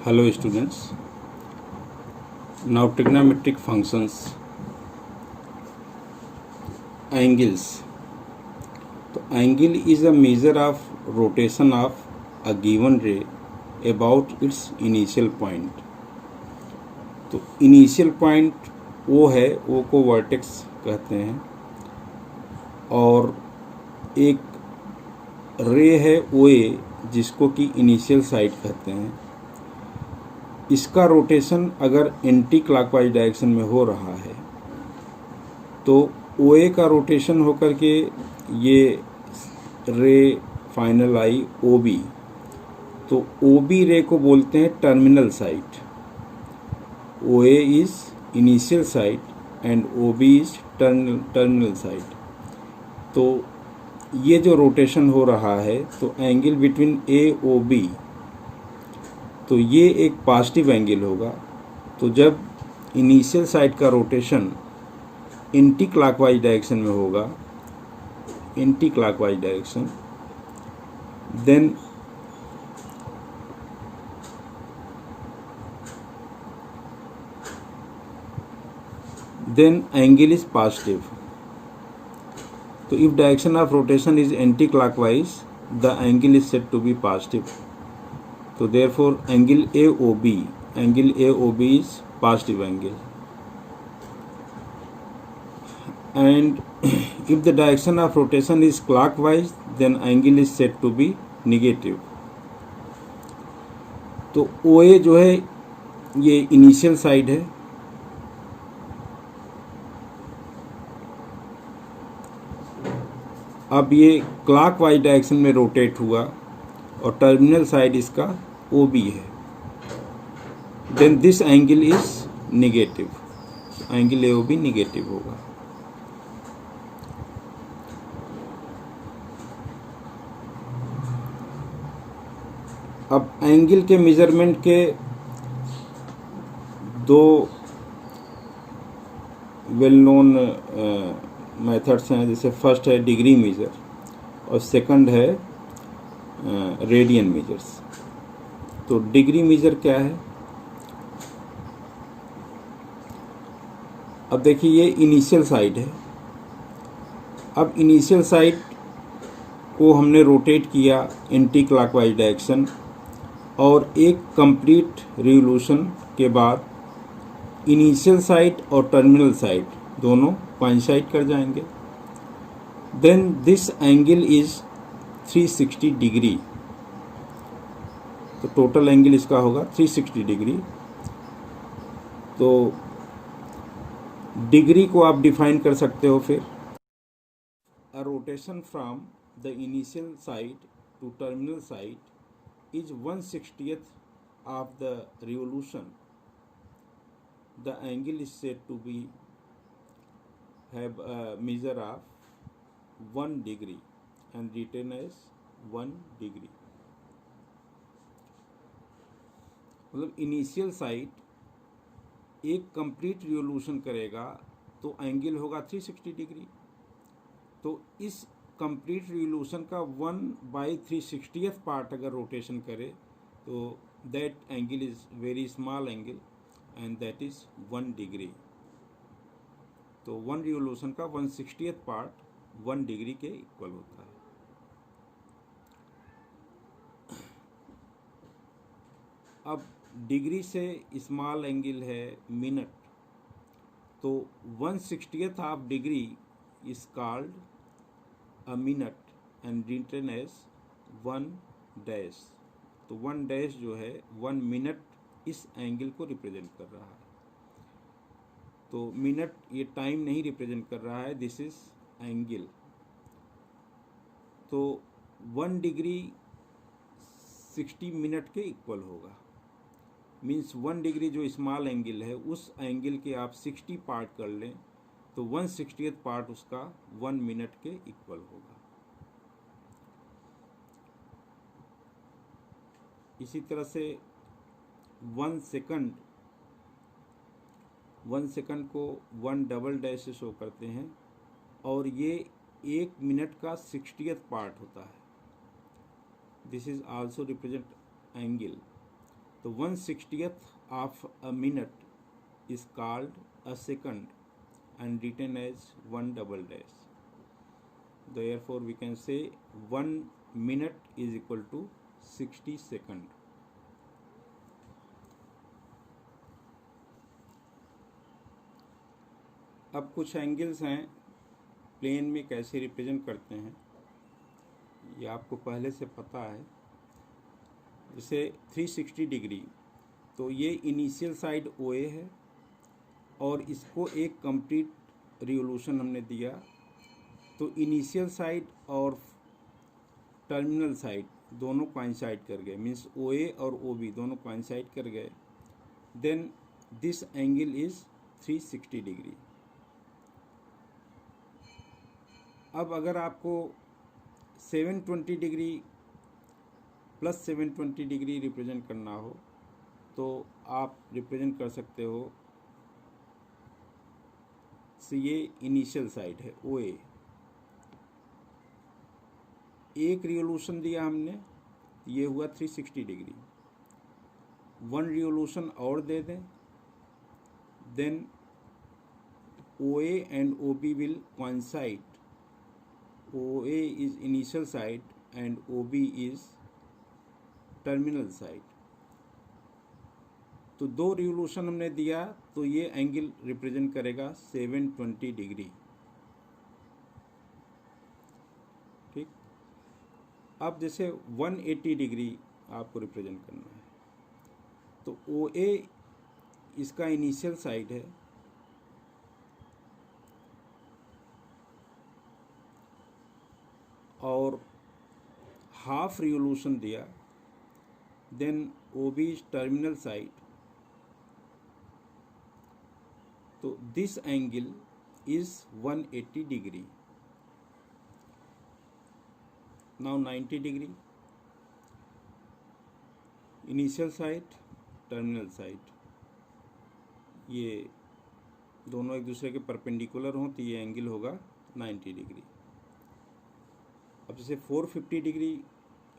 Hello students. Now trigonometric functions. Angles. तो angle is a measure of rotation of a given ray about its initial point. तो initial point वो है, वो को vertex कहते हैं, और एक रे है ओ ए जिसको कि इनिशियल साइड कहते हैं। इसका रोटेशन अगर एंटी क्लॉकवाइज डायरेक्शन में हो रहा है तो ओ ए का रोटेशन होकर के ये रे फाइनल आई ओ बी, तो ओ बी रे को बोलते हैं terminal side. O A is initial side and O B is terminal side. तो ये जो रोटेशन हो रहा है तो angle between A O B, तो ये एक पॉजिटिव एंगल होगा। तो जब इनिशियल साइड का रोटेशन एंटी क्लॉकवाइज डायरेक्शन में होगा, anti clockwise direction, then angle is positive. So if direction of rotation is anti-clockwise, the angle is said to be positive. So therefore angle AOB is positive angle. And if the direction of rotation is clockwise, then angle is said to be negative. तो OA जो है ये initial side है, अब ये clockwise direction में rotate हुआ और टर्मिनल साइड इसका ओ बी है, then this angle is negative, angle A O B negative होगा। अब एंगल के मेजरमेंट के दो वेल नोन मेथड्स हैं, जैसे फर्स्ट है डिग्री मेजर और सेकंड है रेडियन मेजर्स। तो डिग्री मेजर क्या है? अब देखिए ये इनिशियल साइड है। अब इनिशियल साइड को हमने रोटेट किया एंटी क्लॉकवाइज डायरेक्शन, और एक कंप्लीट रिवोल्यूशन के बाद इनिशियल साइड और टर्मिनल साइड दोनों कोइंसाइड कर जाएंगे। Then this angle is 360 degree. तो टोटल एंगल इसका होगा 360 डिग्री। तो डिग्री को आप डिफाइन कर सकते हो फिर, a rotation from the initial side to terminal side is 1/60th of the revolution. The angle is said to be have a measure of 1 degree and written as 1 degree। मतलब initial side एक complete revolution करेगा तो angle होगा 360 degree. तो इस complete revolution का 1/360th part अगर rotation करे तो that angle is very small angle and that is 1 degree. तो 1 रिवोल्यूशन का 1/60th पार्ट 1 डिग्री के इक्वल होता है। अब डिग्री से स्मॉल एंगल है मिनट, तो 1/60th of degree is called a minute and written as 1 dash. तो 1 डैश जो है 1 मिनट इस एंगल को रिप्रेजेंट कर रहा है। तो मिनट ये टाइम नहीं रिप्रेजेंट कर रहा है, दिस इज एंगल। तो 1 डिग्री 60 मिनट के इक्वल होगा। मीन्स 1 डिग्री जो स्मॉल एंगल है उस एंगल के आप 60 पार्ट कर लें तो 1/60th पार्ट उसका 1 मिनट के इक्वल होगा। इसी तरह से 1 सेकंड को 1 डबल डैश से शो करते हैं, और ये 1 मिनट का 60th पार्ट होता है। This is also represent angle. तो 1/60th of a minute is called a second and written as 1 double dash. Therefore we can say 1 minute is equal to 60 second. अब कुछ एंगल्स हैं plane में कैसे represent करते हैं ये आपको पहले से पता है। जैसे 360 डिग्री, तो ये इनिशियल साइड OA है और इसको एक कंप्लीट रिवोल्यूशन हमने दिया, तो इनिशियल साइड और टर्मिनल साइड दोनों कोइंसाइड कर गए, मीन्स OA और OB दोनों कोइंसाइड कर गए। Then this angle is 360 degree. अब अगर आपको 720 डिग्री प्लस 720 डिग्री रिप्रेजेंट करना हो तो आप रिप्रेजेंट कर सकते हो। तो ये इनिशियल साइड है OA, एक रिवोल्यूशन दिया हमने, ये हुआ 360 डिग्री। 1 रिवोल्यूशन और दे दें, then OA and OB will coincide. OA is initial side and OB is terminal side। तो 2 रिवोल्यूशन हमने दिया तो ये एंगल रिप्रेजेंट करेगा 720 डिग्री। ठीक, अब जैसे 180 डिग्री आपको रिप्रेजेंट करना है, तो OA इसका इनिशियल साइड है और हाफ रिवोल्यूशन दिया, then OB is terminal side. तो this angle is 180 degree. Now 90 degree, initial side terminal side, ये दोनों एक दूसरे के परपेंडिकुलर हों तो ये एंगल होगा 90 डिग्री। अब जैसे 450 डिग्री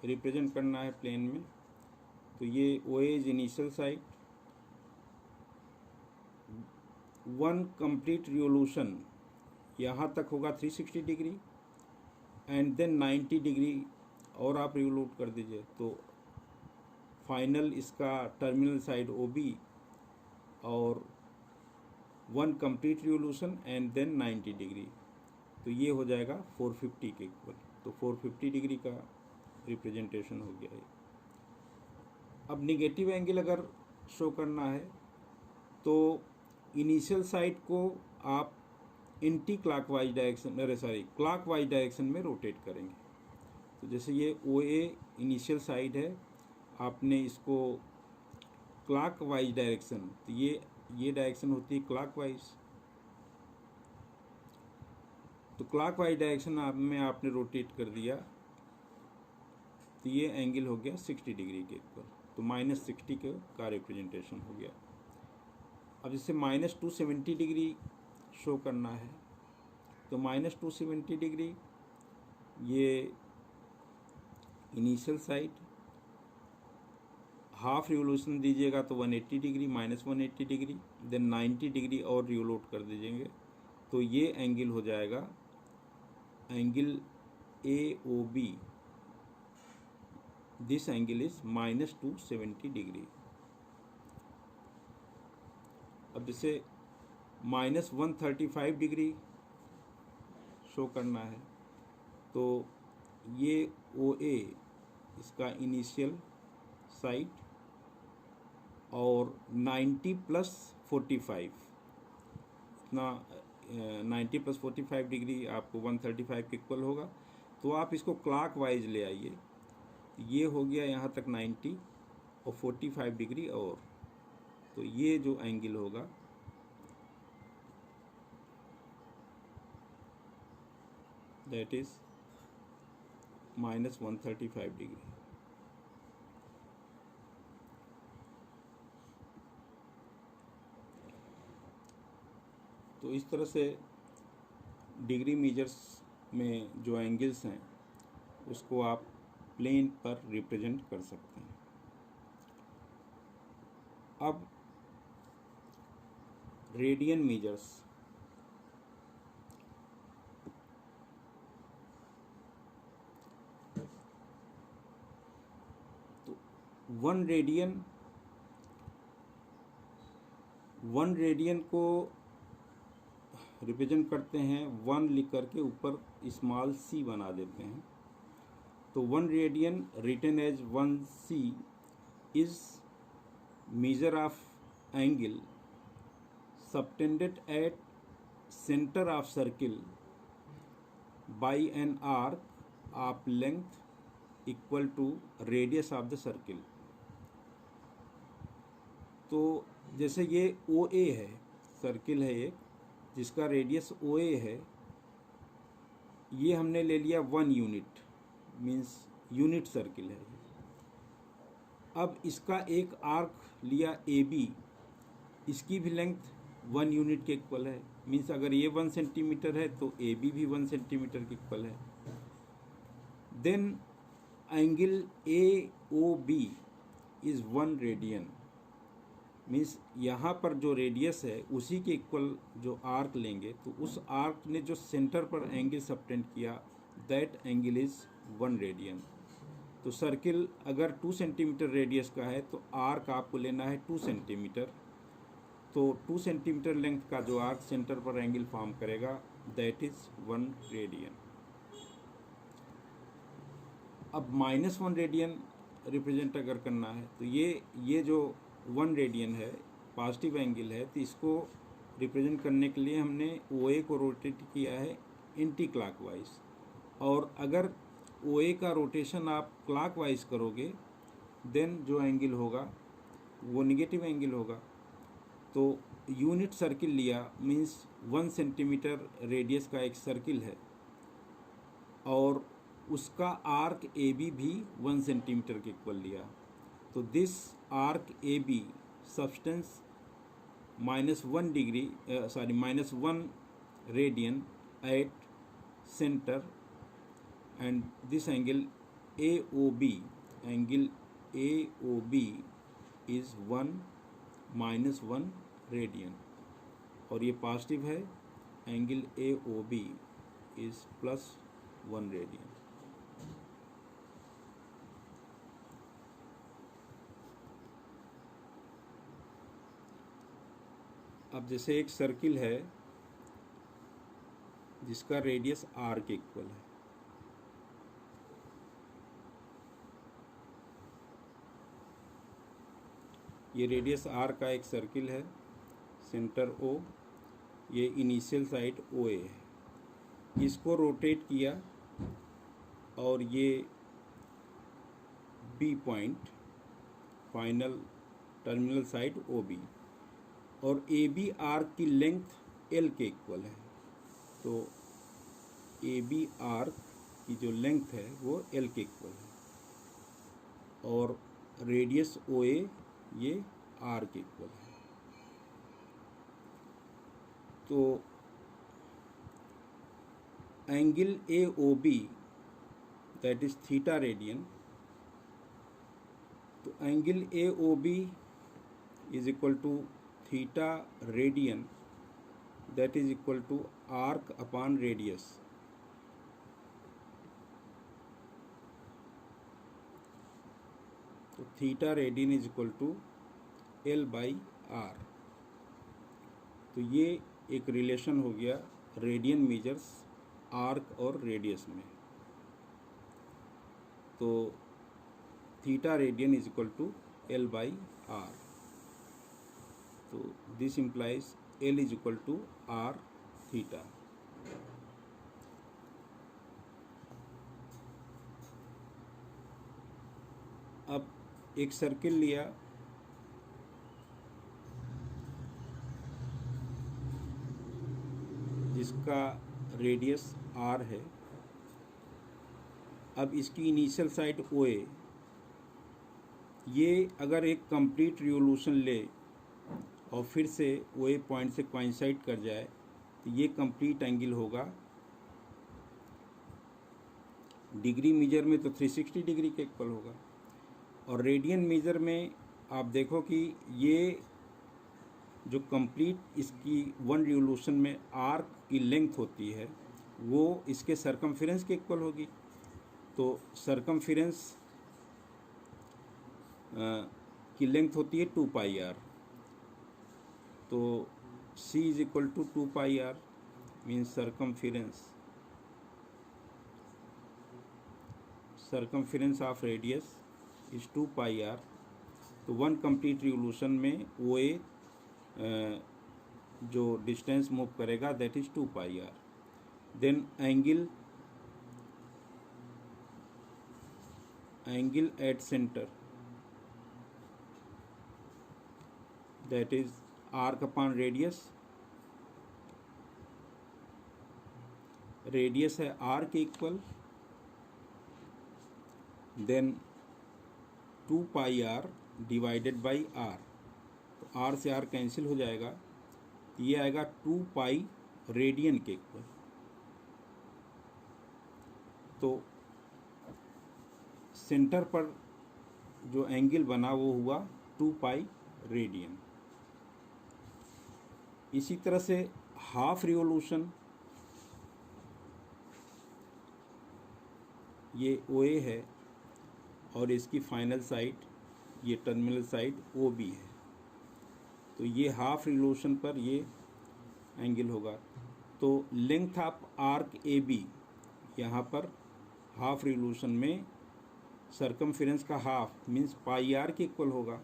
रिप्रेजेंट करना है प्लेन में, तो ये OA is initial side, 1 complete revolution यहाँ तक होगा 360 डिग्री एंड देन 90 डिग्री और आप रिवोल्यूट कर दीजिए, तो फाइनल इसका टर्मिनल साइड OB और 1 complete revolution and then 90 degree, तो ये हो जाएगा 450 के इक्वल। तो 450 डिग्री का रिप्रेजेंटेशन हो गया है। अब निगेटिव एंगल अगर शो करना है तो इनिशियल साइड को आप anti clockwise direction clockwise direction में रोटेट करेंगे। तो जैसे ये OA इनिशियल साइड है, आपने इसको क्लॉकवाइज डायरेक्शन, तो ये डायरेक्शन होती है क्लॉकवाइज, तो क्लॉकवाइज डायरेक्शन में आपने रोटेट कर दिया, तो ये एंगल हो गया 60 डिग्री के इक्वल, तो -60 का रिप्रेजेंटेशन हो गया। अब जैसे -270 डिग्री शो करना है, तो -270 डिग्री ये इनिशियल साइड, हाफ रिवोल्यूशन दीजिएगा तो 180 डिग्री, -180 डिग्री, देन 90 डिग्री और रिवोल्यूट कर दीजिएंगे, तो ये एंगल हो जाएगा angle AOB। This angle is -270 degree. अब जैसे -135 डिग्री शो करना है, तो ये OA इसका इनिशियल साइड और 90 + 45, इतना 90 + 45 डिग्री आपको 135 के इक्वल होगा। तो आप इसको क्लॉक वाइज ले आइए, ये हो गया यहाँ तक 90 और 45 डिग्री और, तो ये जो एंगल होगा दैट इज -135 डिग्री। तो इस तरह से डिग्री मेजर्स में जो एंगल्स हैं उसको आप प्लेन पर रिप्रेजेंट कर सकते हैं। अब रेडियन मेजर्स, तो 1 रेडियन को रिप्रेजेंट करते हैं 1 लिख करके ऊपर स्मॉल c बना देते हैं। तो 1 radian written as 1c is measure of angle subtended at center of circle by an arc of length equal to radius of the circle। तो जैसे ये OA है, सर्किल है एक जिसका रेडियस OA है, ये हमने ले लिया 1 यूनिट, मीन्स यूनिट सर्किल है। अब इसका एक आर्क लिया AB, इसकी भी लेंथ 1 यूनिट के इक्वल है, मीन्स अगर ये 1 सेंटीमीटर है तो AB भी 1 सेंटीमीटर के इक्वल है। Then angle AOB is 1 radian, means यहाँ पर जो रेडियस है उसी के इक्वल जो आर्क लेंगे तो उस आर्क ने जो सेंटर पर एंगल सबटेंड किया दैट एंगल इज 1 रेडियन। तो सर्किल अगर 2 सेंटीमीटर रेडियस का है तो आर्क आपको लेना है 2 सेंटीमीटर। तो 2 सेंटीमीटर लेंथ का जो आर्क सेंटर पर एंगल फॉर्म करेगा दैट इज 1 रेडियन। अब -1 रेडियन रिप्रेजेंट अगर करना है तो ये जो 1 रेडियन है पॉजिटिव एंगल है, तो इसको रिप्रेजेंट करने के लिए हमने OA को रोटेट किया है एंटी क्लॉकवाइज। और अगर OA का रोटेशन आप क्लॉकवाइज करोगे देन जो एंगल होगा वो निगेटिव एंगल होगा। तो यूनिट सर्किल लिया, मीन्स 1 सेंटीमीटर रेडियस का एक सर्किल है और उसका आर्क AB भी 1 सेंटीमीटर के इक्वल लिया। तो this arc AB substance -1 radian at centre and this angle AOB is 1 -1 radian और ये पॉजिटिव है, एंगल AOB इज +1 रेडियन। अब जैसे एक सर्किल है जिसका रेडियस R के इक्वल है, ये रेडियस R का एक सर्किल है, सेंटर O, ये इनिशियल साइड OA है। इसको रोटेट किया और ये B point final terminal side OB और AB आर्क की लेंथ L के इक्वल है। तो AB आर्क की जो लेंथ है वो L के इक्वल है और रेडियस OA ये R के इक्वल है। तो angle AOB that is theta radian, तो angle AOB is equal to theta radian that is equal to arc upon radius. तो theta radian is equal to L/R। तो ये एक रिलेशन हो गया रेडियन मेजर्स आर्क और रेडियस में। तो theta radian is equal to L/R। तो this implies L is equal to R theta. अब एक सर्किल लिया जिसका रेडियस R है। अब इसकी इनिशियल साइड OA, ये अगर एक कंप्लीट रिवोल्यूशन ले और फिर से OA पॉइंट से कोइंसाइड कर जाए तो ये कंप्लीट एंगल होगा। डिग्री मेजर में तो 360 डिग्री के इक्वल होगा और रेडियन मेजर में आप देखो कि ये जो कंप्लीट इसकी वन रिवोल्यूशन में आर्क की लेंथ होती है वो इसके सरकमफेरेंस के इक्वल होगी। तो सरकमफेरेंस की लेंथ होती है 2 पाई आर। तो C is equal to 2 pi R means circumference of radius is 2 pi R. तो वन कंप्लीट रिवोल्यूशन में OA जो डिस्टेंस मूव करेगा that is 2 pi R. Then angle at centre that is arc upon radius है R के equal. Then 2 pi R divided by R. तो R से R cancel हो जाएगा, तो ये आएगा 2 पाई रेडियन के इक्वल। तो सेंटर पर जो एंगल बना वो हुआ 2 पाई रेडियन। इसी तरह से हाफ रिवोल्यूशन, ये OA है और इसकी फाइनल साइड ये टर्मिनल साइड OB है। तो ये हाफ रिवोल्यूशन पर ये एंगल होगा। तो लेंथ ऑफ आर्क AB यहाँ पर हाफ रिवोल्यूशन में सरकमफेरेंस का हाफ मीन्स पाई आर के इक्वल होगा।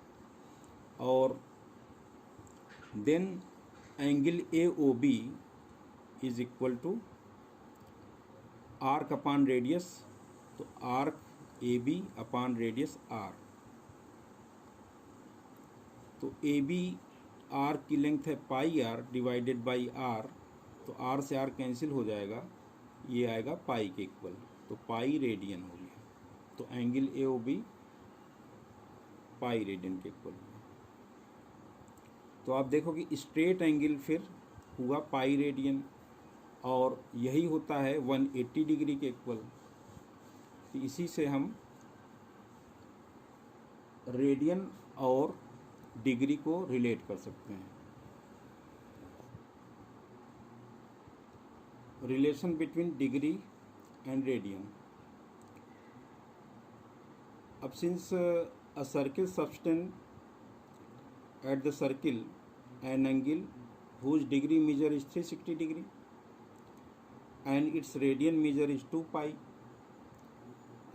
और then angle AOB is equal to arc upon radius. तो arc AB upon radius R। तो AB आर्क की लेंथ है pi R divided by R. तो आर से आर कैंसिल हो जाएगा, ये आएगा पाई के इक्वल। तो पाई रेडियन हो गया। तो एंगल AOB पाई रेडियन के इक्वल हुआ। तो आप देखो कि स्ट्रेट एंगल फिर हुआ पाई रेडियन और यही होता है 180 डिग्री के इक्वल। तो इसी से हम रेडियन और डिग्री को रिलेट कर सकते हैं। Relation between degree and radian. अब since a circle subtend at the circle an angle whose degree measure is 360 degree and its radian measure is 2 pi।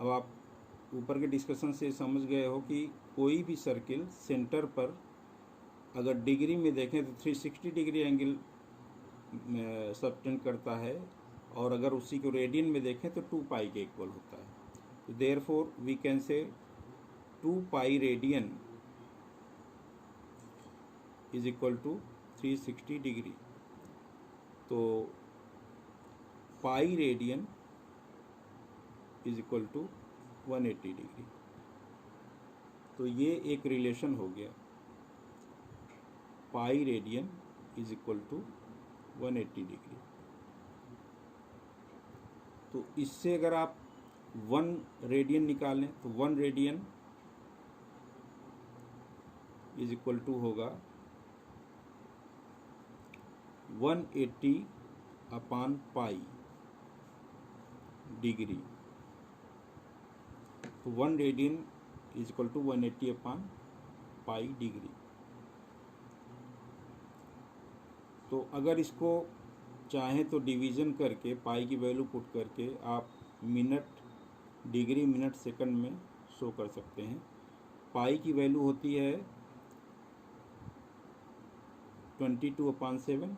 अब आप ऊपर के डिस्कशन से समझ गए हो कि कोई भी सर्किल सेंटर पर अगर डिग्री में देखें तो 360 डिग्री एंगल सबटेंड करता है और अगर उसी को रेडियन में देखें तो 2 पाई के इक्वल होता है। तो therefore we can say 2 pi radian is equal to 360 degree. तो pi radian is equal to 180 degree. तो ये एक रिलेशन हो गया, pi radian is equal to 180 degree. तो इससे अगर आप 1 रेडियन निकालें तो 1 रेडियन इज इक्वल टू होगा 180 अपान पाई डिग्री। तो 1 radian is equal to 180 upon pi degree. तो अगर इसको चाहें तो डिवीज़न करके पाई की वैल्यू पुट करके आप मिनट डिग्री मिनट सेकंड में शो कर सकते हैं। पाई की वैल्यू होती है 22/7।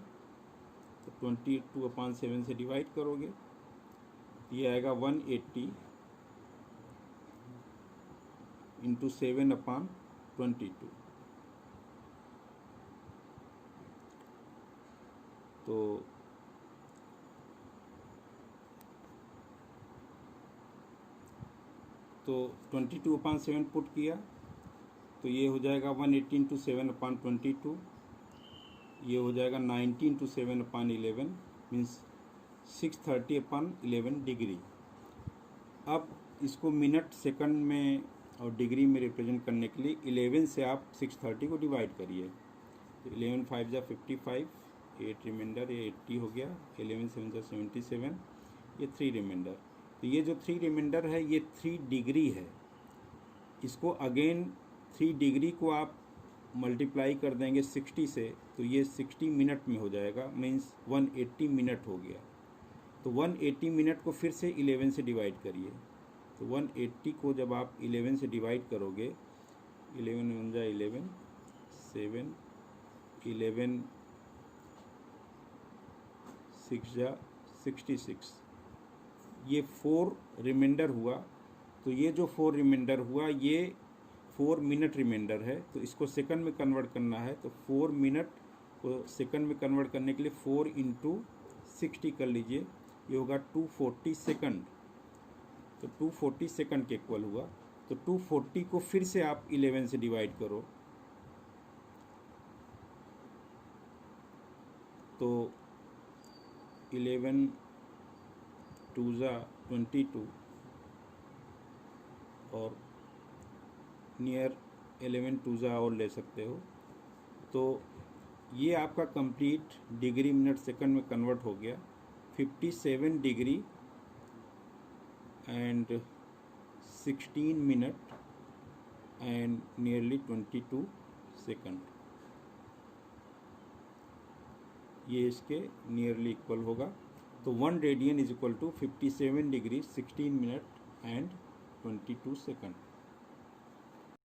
तो 22/7 से डिवाइड करोगे तो ये आएगा 180 इंटू 7/22। तो 22/7 पुट किया तो ये हो जाएगा 180 इंटू 7/22। ये हो जाएगा 90 इंटू 7/11 मीन्स 630/11 डिग्री। अब इसको मिनट सेकंड में और डिग्री में रिप्रेजेंट करने के लिए 11 से आप 630 को डिवाइड करिए। तो 11 5 जा 55, 8 रिमाइंडर, ये 80 हो गया, 11 7 जा 77, ये 3 रिमाइंडर। तो ये जो 3 रिमाइंडर है ये 3 डिग्री है। इसको अगेन 3 डिग्री को आप मल्टीप्लाई कर देंगे 60 से, तो ये 60 मिनट में हो जाएगा, मीन्स 180 मिनट हो गया। तो 180 मिनट को फिर से 11 से डिवाइड करिए। तो 180 को जब आप 11 से डिवाइड करोगे, 11 1 जा 11, 7, 11 6 जा 66, ये 4 रिमाइंडर हुआ। तो ये जो 4 रिमाइंडर हुआ ये 4 मिनट रिमाइंडर है। तो इसको सेकंड में कन्वर्ट करना है, तो 4 मिनट को सेकंड में कन्वर्ट करने के लिए 4 इंटू 60 कर लीजिए, ये होगा 240 सेकंड। तो 240 सेकंड के इक्वल हुआ। तो 240 को फिर से आप 11 से डिवाइड करो, तो 11 2 जा 22 और नियर 11 2 जा और ले सकते हो। तो ये आपका कंप्लीट डिग्री मिनट सेकंड में कन्वर्ट हो गया, 57 degree and 16 minute and nearly 22 second. ये इसके नियरली इक्वल होगा। तो 1 radian is equal to 57 degree 16 minute and 22 second.